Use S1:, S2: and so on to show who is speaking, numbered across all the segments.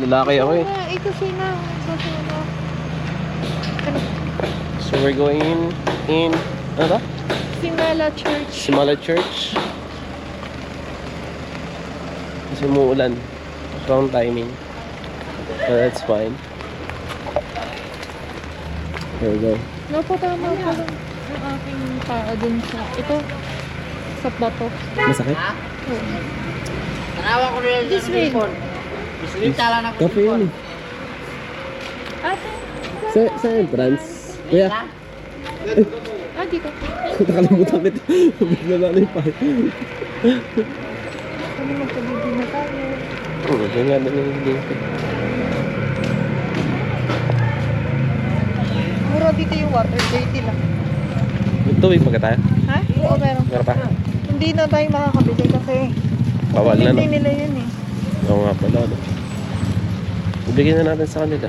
S1: Lalaki ako eh.
S2: Kasi na.
S1: So we're going in ano ba?
S2: Simala Church.
S1: Simala Church. Kasi umuulan. Wrong timing. So that's fine. There we go.
S2: Napatama ko lang ang aking paa dun sa... Ito. Sa bato.
S1: Masakit?
S2: Oo.
S3: Tanawa ko rin
S2: This way.
S3: Bislita lang ako.
S1: Kape yun eh.
S2: Ate.
S1: Sa entrance. Kuya.
S2: Ah, dito.
S1: Nakalimutan kita. Bigla na yung pahay.
S2: Ano magpabili na tayo?
S1: Oo, ganyan na yung link.
S2: Mura dito yung water. Dirty lang.
S1: Ito eh, pagka tayo.
S2: Ha? Oo, meron.
S1: Meron pa.
S2: Hindi na tayo makakabili kasi
S1: Bawal na, no?
S2: hindi nila yun eh.
S1: Oo nga pala, no? Ibigyan na natin sa kanila.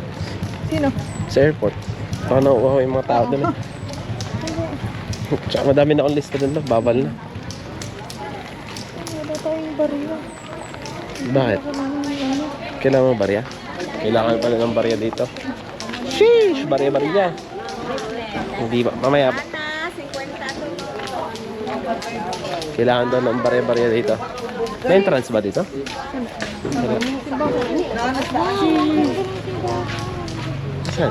S2: Sino?
S1: Sa airport. Baka nauuhaw yung mga tao doon eh. Tsaka madami na akong lista doon, no? Bawal na.
S2: Wala tayong bariya.
S1: Bakit? Kailangan mo barya? Kailangan pala ng barya dito. Sheesh! Barya-barya. Hindi ba? Mamaya ba? Kailangan daw ng barya-barya dito. May entrance ba dito? Saan?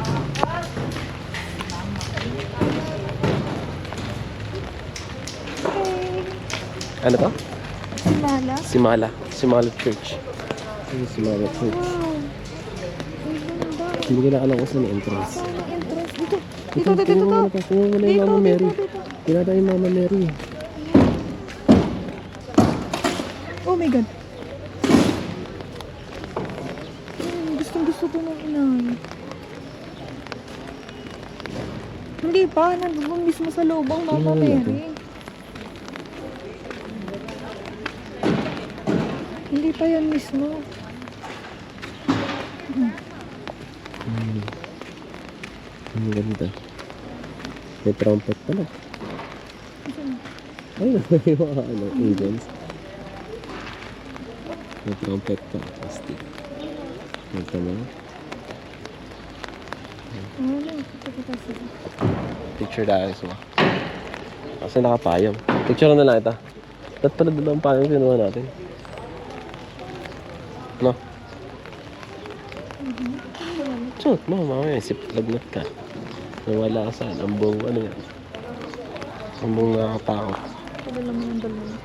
S1: Ano to?
S2: Simala.
S1: Simala. Simala Church. Simala Church.
S2: Wow.
S1: Hindi ko na alam kung saan yung entrance.
S2: Saan ang entrance? Dito.
S1: Ito, tingnan mo na pa. Tingnan mo na yung Mama Mary. Tingnan tayo yung Mama Mary.
S2: Oh my God. Gustong gusto ko ng inay. Hindi pa. Nandun mismo sa loob ang Mama Mary. Hindi pa yan mismo.
S1: Ang ganda. May trumpet pala. Ay, may mga angels. May trumpet pa. Plastic. Ito mo.
S2: Ano?
S1: Picture tayo sa kasi nakapayong. Picture na lang ito. Ba't pala doon ang payong kinuha natin? No? Suot mo, mamaya isip lagnat ka. Nawala ka saan. Ambong ano yan? Ambong nakakatakot.
S2: Padala mo ng dalawa.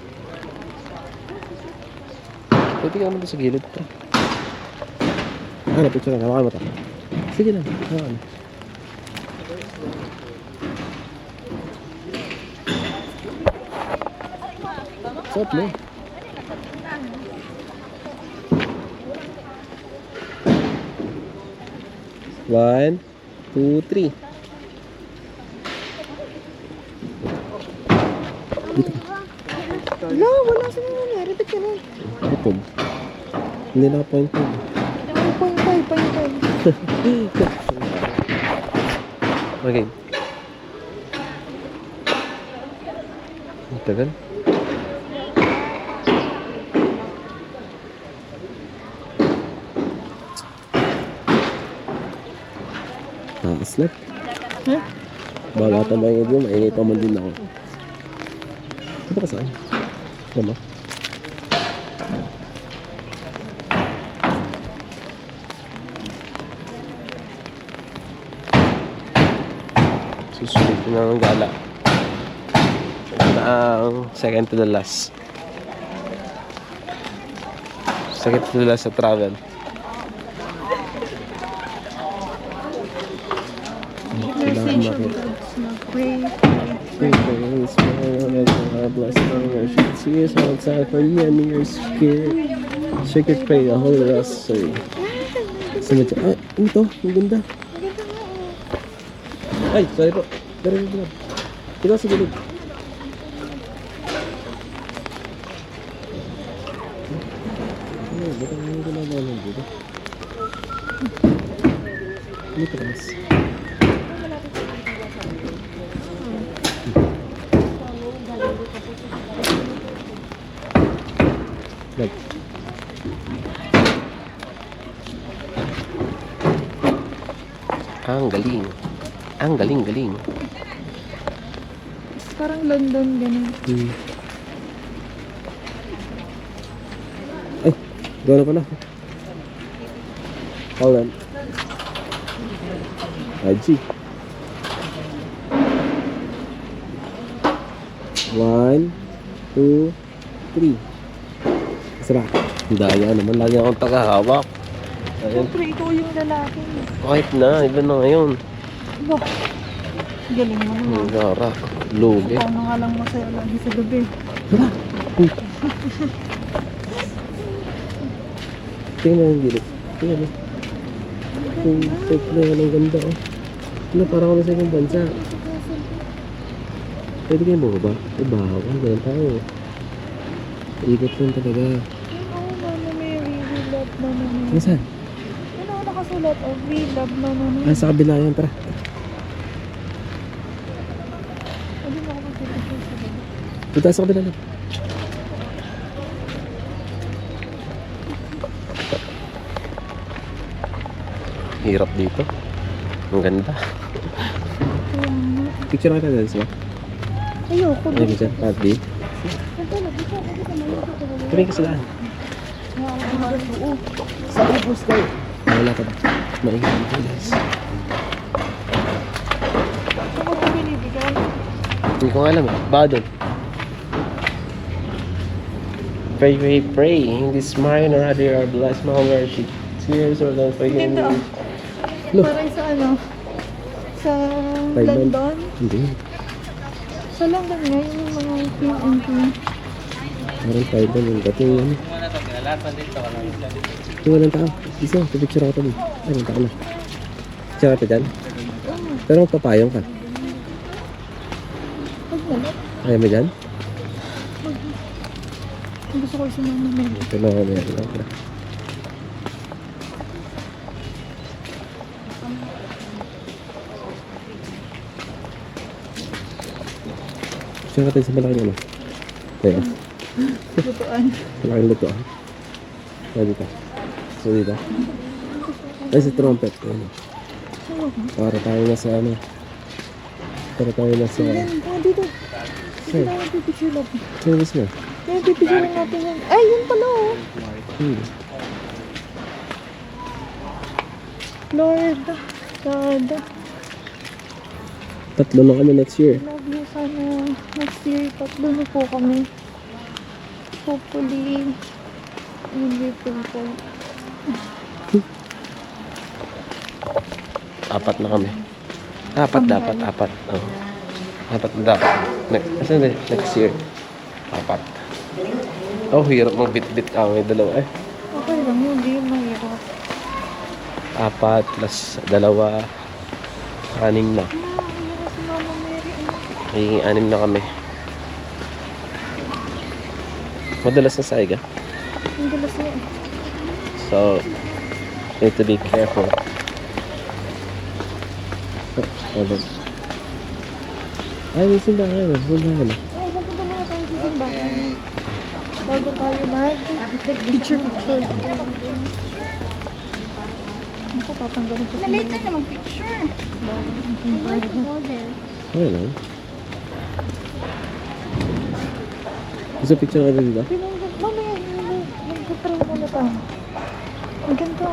S1: Pwede ka naman doon sa gilid pa. Ano, picture lang. Hawakan mo ito. Sige lang. Hawakan. Suot mo. One, two, three. Dito ka.
S2: Wala, wala sa mga nangyari. Ba't ka na?
S1: Butog. Hindi naka-pointed.
S2: Point.
S1: Okay. Ang tagal. Nakaslap.
S2: Huh?
S1: Baga tayo yung mainit pa man din ako. Ito ka saan? Lama. Susunod na ng gala. Ito na ang second to the last. Second to the last sa travel.
S2: Conversation. Pray. See us outside for you and your scared.
S1: Secret pray, a holy rosary. Sunod siya. Ah, ito, ang ganda. Ay, sorry po. Pero ito. Ito sa gilid. Ba't ang mga ginagawa dito? Litras. Like. Ang galing. Ang galing.
S2: Parang London, ganun.
S1: Ay, gano'n pala. Hold on. IG. 1, 2, 3. Isa ba? Daya naman. Lagi akong tagahawak. Ayun.
S2: Siyempre, ikaw yung lalaki.
S1: Kahit na. Ilan na ngayon?
S2: Bah, galing mo naman.
S1: Gara. Lugi.
S2: Paano nga lang masaya lagi sa gabi.
S1: Tingnan mo yung gilid. Tingnan mo. Yung take na yan. Ang ganda oh. Ano, parang kami sa ibang bansa. Pwede kayo bumaba? Bawal. Ganun tayo. Ikot lang talaga.
S2: Oh, Mama Mary, we love Mama Mary.
S1: Nasaan?
S2: Ano nakasulat? Oh, we love Mama Mary.
S1: Ah, sa kabila yan. Tara.
S2: Hindi mo ako magpipigil sa gabi.
S1: Punta sa kabila lang. Hirap dito. Ang ganda.
S2: Kaya nga.
S1: Picture ka na dyan,
S2: Ayoko.
S1: Ayun dyan. Part B. Kami ka sa daan.
S3: Sa ubus kayo.
S1: Wala ka ba? Maingay dito, guys.
S2: Ano ko binibigay?
S1: Hindi ko nga alam eh. Baka doon. Pray. Hindi smile or rather you are blessed. Mga worship. Serious or don't forget.
S2: Dito.
S1: Look.
S2: Parang sa ano? Sa
S1: Thailand.
S2: London?
S1: Hindi.
S2: Sa London nga, yung mga P&P.
S1: Parang Thailand yung gato yun. Yung walang tao. Isa, pipicture ako tabi. Ay, walang tao na. Picture ka dyan? Pero magpapayong ka.
S2: Huwag na.
S1: Ayaw mo dyan?
S2: Gusto ko si Mama Mary.
S1: Ito na ako meron. Picture ka tayo sa malaking ano. Kaya.
S2: Lutuan.
S1: Malaking lutoan. Kaya dito. So dito. Ay, sa trumpet. Ayun. Para tayo na sa ano. Para tayo na sa...
S2: Yan, dito.
S1: Sir,
S2: Dito tayo pipicture lang.
S1: service mo.
S2: Yan, pipicture natin yan. Ay, yun pala oh. Lord, God,
S1: Tatlo na kami next year.
S2: love you. Sana next year, tatlo na po kami. Hopefully, hindi po.
S1: Apat na kami. Apat. Oh. Apat na dapat. Next year. Apat. Oh, hirap magbit-bit kami dalawa eh.
S2: Okay lang, hindi yung mahirap.
S1: Apat plus dalawa. 6 na.
S2: Si Mama Mary,
S1: Magiging 6 na kami. Madalas na saiga.
S2: ang galas niya.
S1: So, need to be careful. Ay, may simbahan. Simbahan.
S2: Ay, punta muna tayo sa simbahan. Bago tayo picture. Ako, tatanggalin ko.
S4: Nalito na mag-picture.
S1: Okay lang. Gusto picture ka rin ba?
S2: Mamaya, mag-pray muna tayo. Ang ganda.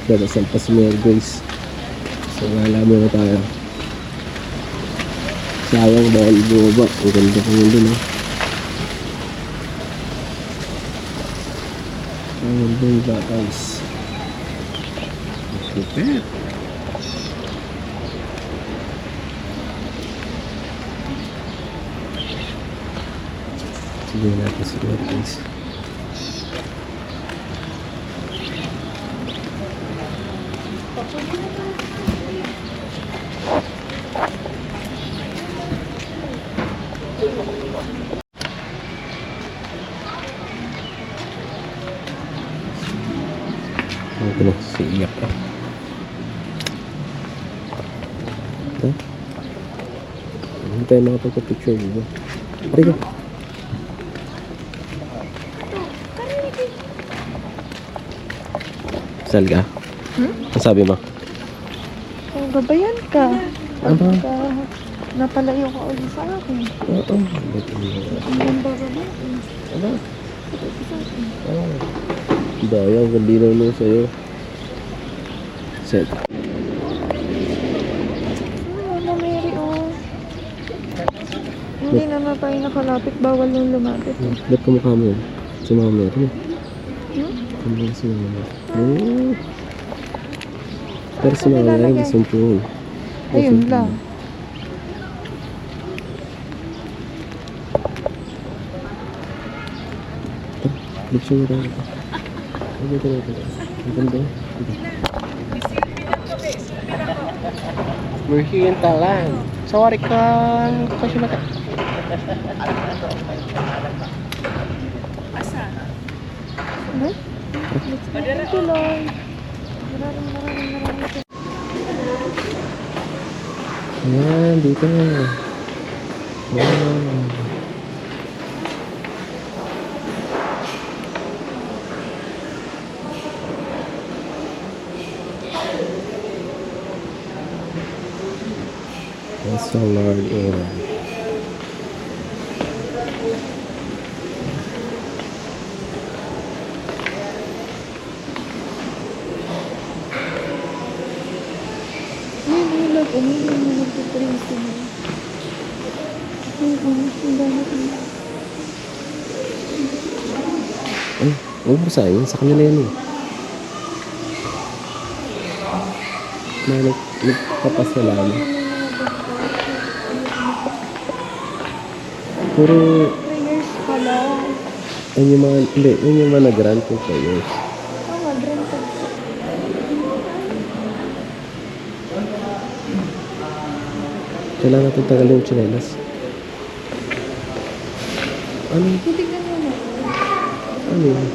S1: Dadasal pa si Mary Grace. So, wala muna tayo. Sayang bawal bumaba. Ang ganda ko yun dun, Ang ganda yung batas. Super. Sige natin si Mary Grace. Ito na, si Iyak Ito. Hindi tayo makapagpa-picture, diba? Pari ka. Sal ka? Ang sabi mo?
S2: Oh, gabayan ka.
S1: Ano?
S2: Pagka napalayo ka ulit sa akin.
S1: Oo.
S2: Ang ganda ka ba?
S1: Ano? Daya, ang gandinaw nung sa'yo. Set.
S2: Mama Mary, oh. Hindi na tayo nakalapit. Bawal yung lumapit.
S1: Ba't kamukha mo yun? Si Mama Mary.
S2: Hmm?
S1: Ano si Mama Mary? Oh. Pero si Mama Mary, gusto mo yun.
S2: Ayun lang.
S1: Gusto mo tayo. Ang ganda. Merhiyan talan. Sorry ka. Kasi mata.
S2: Ano? Ito lang. Maraming.
S1: Ayan, dito. Wow. That's a large area.
S2: Umiilag na nagtitracing mo. Ang dami ko.
S1: Ay, huwag mo sayang. Sa kanila yan eh. Nagpapasalamat. Puro,
S2: Prayers pala.
S1: yun yung mga, hindi, yun yung mga nag-grant ko prayers.
S2: Mag-rent ka.
S1: Kailangan natin tagalin yung tsinelas. Ano?
S2: Titignan mo na.
S1: Ano yun?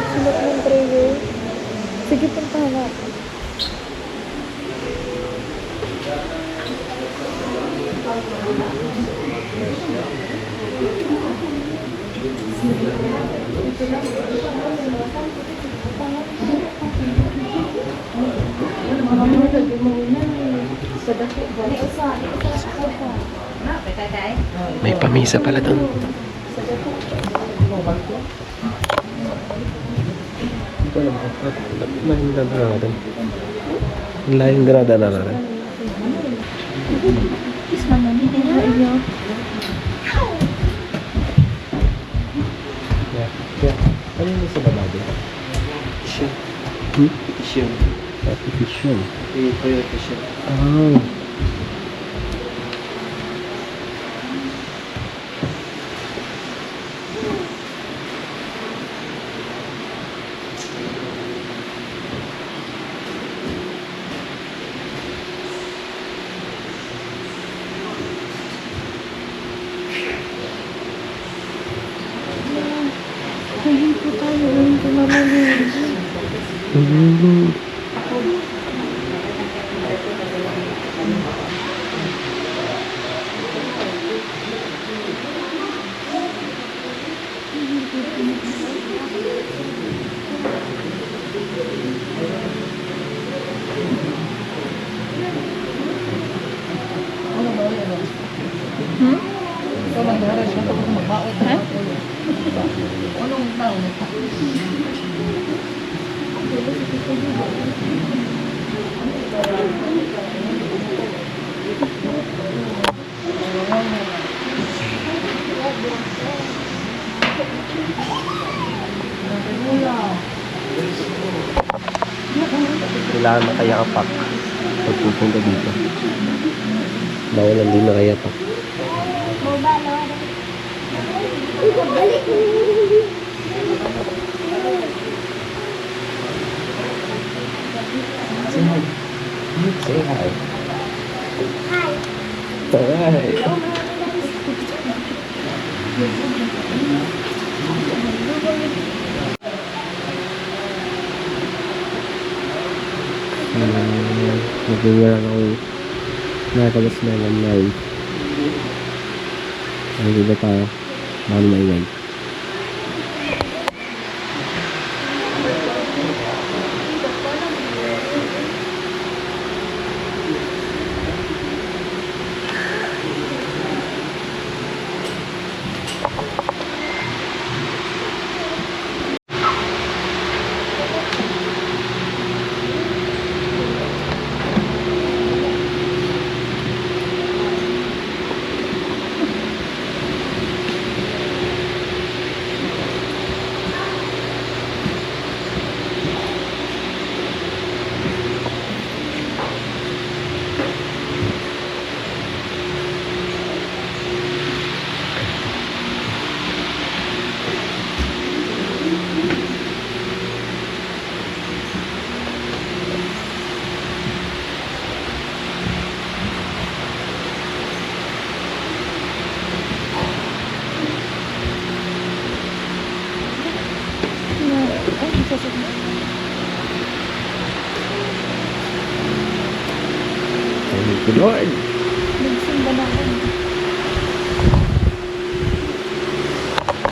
S2: Sulat ng prayer. Sige, puntahan natin.
S1: May pamisa pala doon. Lain granada. Lain granada na rin.
S2: Sana hindi na iyak.
S1: Ano yung sa baba doon?
S3: Petition.
S1: Petition.
S3: Petition.
S1: Petition.
S3: Petition.
S1: Ah. Kailangan nakayapak pag pupunta dito. Bawal hindi nakayapak. Say hi. Say hi. Alright. Nag-wear ako nakalabas na ng live. Ay, diba tayo? Bawal maingay. Thank you, Lord.
S2: Nagsimba na ako.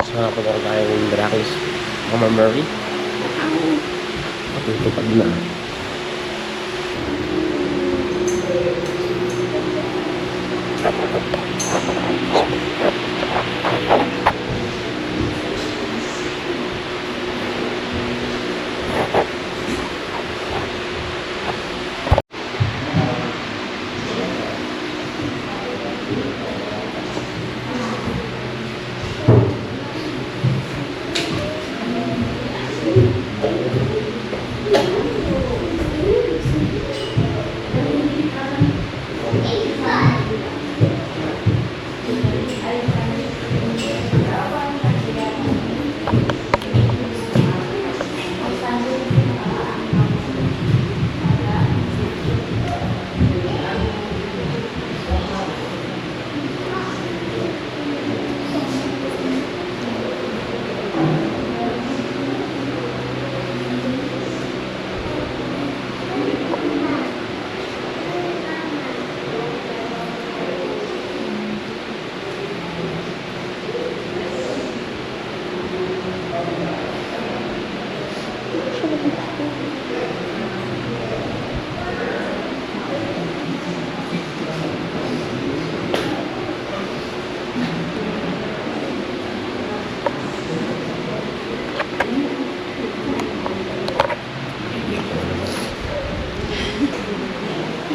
S1: So, nakapagawa tayo ng Dracos. Mama Murray. Matutupad na.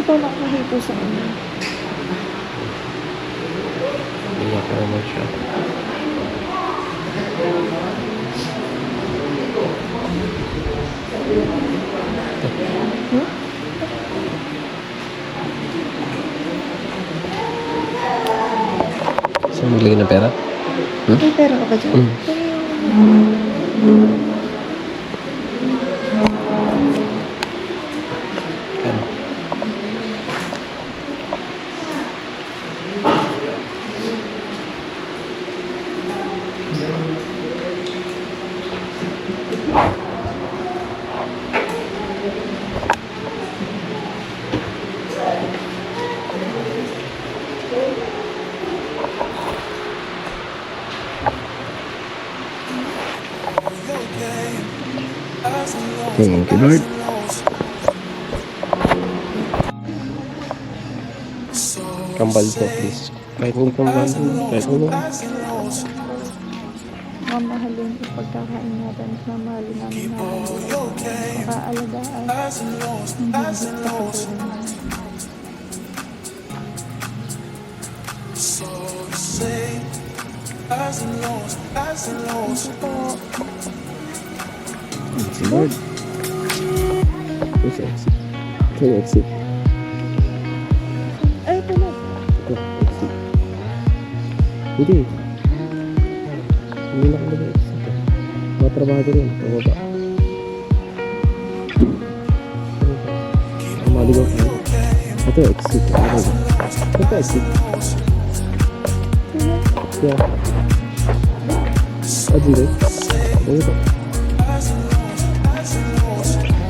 S2: Ito nakahito sa ano.
S1: Iyak na naman siya. Saan maglagay ng pera?
S2: May pera ka ba dyan?
S1: Ano? Thank you, Lord. Kambal po, please. Kahit kung kambal, kahit ano.
S2: mamahalin ipagkakain natin, mamahalin namin pag-aalagaan, hindi kapatuloy. Ito po.
S1: Si Lord. Ito sa exit. Ito yung exit.
S2: Ay, ito na.
S1: Ito, exit. Hindi. Hindi na kami exit. Mga trabahado rin. Pababa. Maligaw tayo. Ito exit. Ito exit. Yeah. Dito. Dito.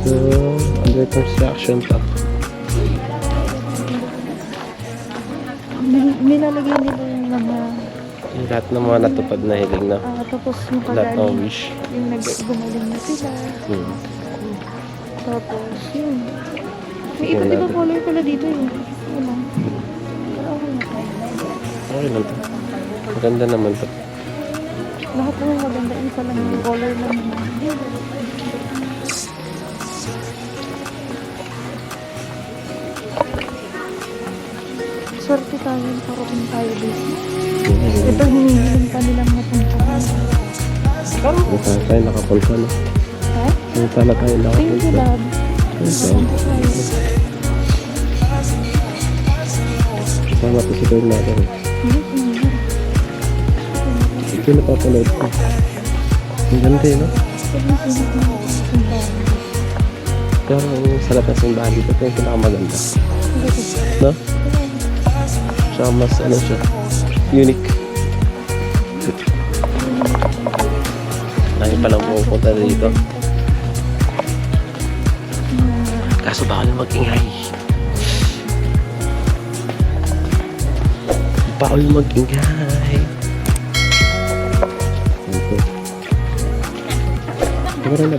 S1: So, under construction pa.
S2: Nilalagay nila yung mga
S1: Yung lahat ng mga natupad na hiling na.
S2: tapos yung
S1: Lahat ng
S2: kagaling,
S1: wish.
S2: yung gumaling na sila. Tapos yun. May iba't ibang color pala dito yun. Ano? Pero okay na tayo.
S1: Okay lang to. Maganda naman to.
S2: Lahat naman maganda. Isa lang yung color lang naman. Swerte tayo para kung tayo dito. Ito hinihiling pa nilang mapuntahan.
S1: Hindi tayo nakapunta na.
S2: Ha?
S1: Hindi tayo
S2: Thank you,
S1: nakapunta.
S2: love.
S1: Kasama ko si Lord natin. Ito yung napapanood ko. Ang ganda no? Pero yung sa labas ng bahay dito, ito yung pinakamaganda. No? Siya mas ano siya, unique. Dahil palang pupunta dito. Kaso bawal mag-ingay. Bawal mag-ingay. Ito. Ito.